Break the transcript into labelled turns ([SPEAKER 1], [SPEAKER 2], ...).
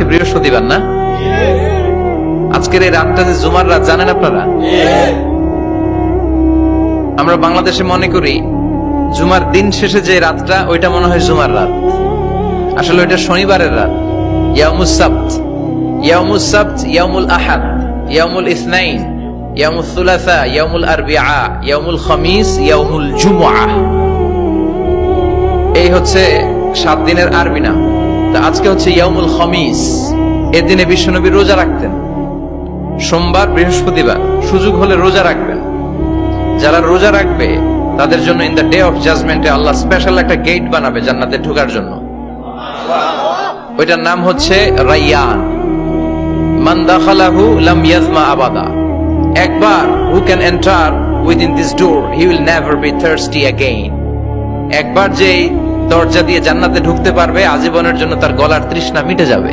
[SPEAKER 1] আজকে বৃহস্পতিবার না? আজকের এই রাতটা যে জুমার রাত জানেন আপনারা? আমরা বাংলাদেশে মনে করি জুমার দিন শেষে যে রাতটা ওইটা মনে হয় জুমার রাত, আসলে ওইটা শনিবারের রাত। ইয়াউমুস সাবত, ইয়াউমুস সাবত, ইয়াউমুল আহাদ, ইয়াউমুল ইসনাইন, ইয়াউমুল সুলাসা, ইয়াউমুল আরবিআ, ইয়াউমুল খামিস, ইয়াউমুল জুমআহ। এই হচ্ছে 7 দিনের আরবি নাম। তা আজকে হচ্ছে ইয়াউমুল খামিস। এর দিনে বিশ্বনবী রোজা রাখতেন। সোমবার, বৃহস্পতিবার সুযোগ হলে রোজা রাখবেন। যারা রোজা রাখবে তাদের জন্য ইন দ্য ডে অফ জাজমেন্টে আল্লাহ স্পেশাল একটা গেট বানাবে জান্নাতে ঢোকার জন্য। ওইটার নাম হচ্ছে রাইয়ান। মান দাখালাহু লাম ইয়াজমা আবাদা। একবার who can enter within this door he will never be thirsty again. একবার যে দরজা দিয়ে জান্নাতে ঢুকতে পারবে আজীবনের জন্য তার গলার তৃষ্ণা মিটে যাবে।